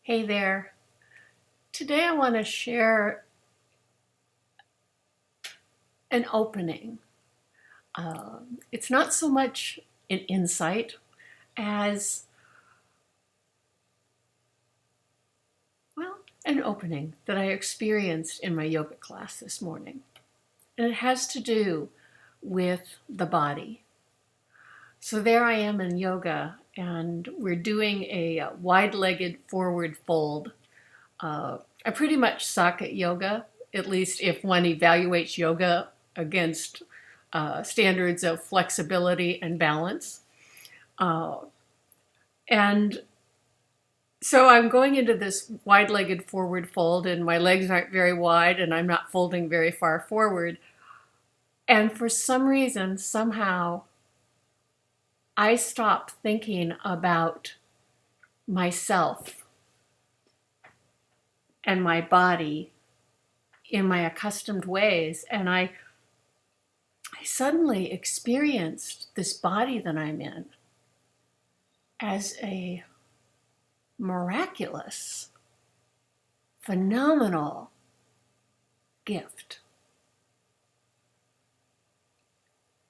Hey there. Today I want to share an opening. It's not so much an insight as, an opening that I experienced in my yoga class this morning. And it has to do with the body. So there I am in yoga, and we're doing a wide-legged forward fold. I pretty much suck at yoga, at least if one evaluates yoga against standards of flexibility and balance. And so I'm going into this wide-legged forward fold, and my legs aren't very wide, and I'm not folding very far forward. And for some reason, somehow, I stopped thinking about myself and my body in my accustomed ways. And I suddenly experienced this body that I'm in as a miraculous, phenomenal gift.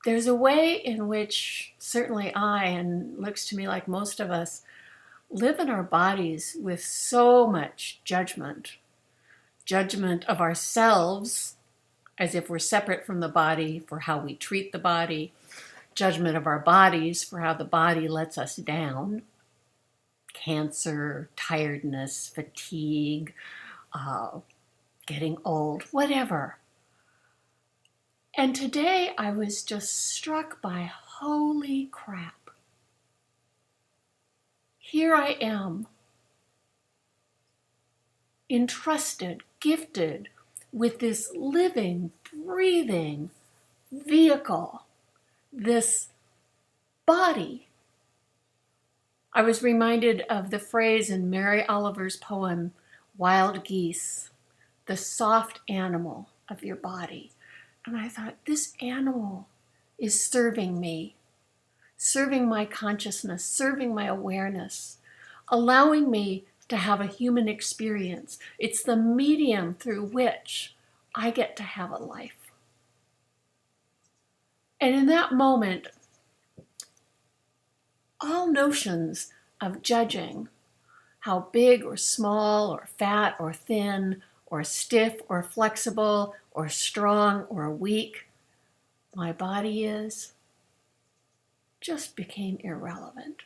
There's a way in which certainly I, and looks to me like most of us, live in our bodies with so much judgment. Judgment of ourselves as if we're separate from the body for how we treat the body. Judgment of our bodies for how the body lets us down. Cancer, tiredness, fatigue, getting old, whatever. And today I was just struck by, holy crap. Here I am, entrusted, gifted with this living, breathing vehicle, this body. I was reminded of the phrase in Mary Oliver's poem, Wild Geese, the soft animal of your body. And I thought, this animal is serving me, serving my consciousness, serving my awareness, allowing me to have a human experience. It's the medium through which I get to have a life. And in that moment, all notions of judging how big or small or fat or thin or stiff or flexible or strong or weak my body is, just became irrelevant.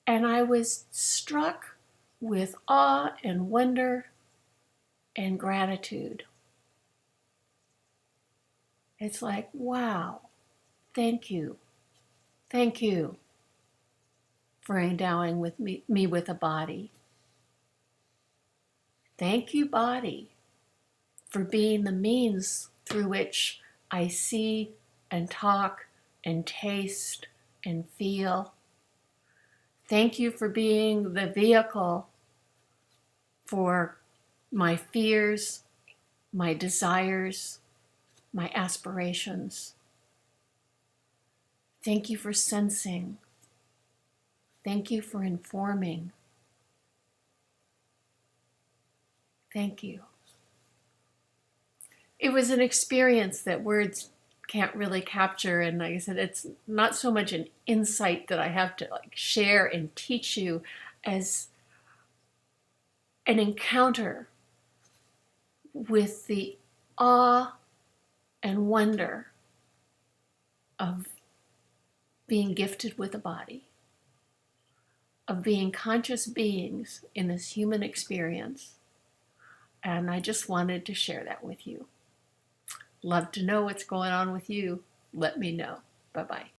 And I was struck with awe and wonder and gratitude. It's like, wow, thank you. Thank you for endowing me with a body. Thank you, body, for being the means through which I see and talk and taste and feel. Thank you for being the vehicle for my fears, my desires, my aspirations. Thank you for sensing. Thank you for informing. Thank you. It was an experience that words can't really capture, and like I said, it's not so much an insight that I have to share and teach you as an encounter with the awe and wonder of being gifted with a body, of being conscious beings in this human experience. And I just wanted to share that with you. Love to know what's going on with you. Let me know. Bye-bye.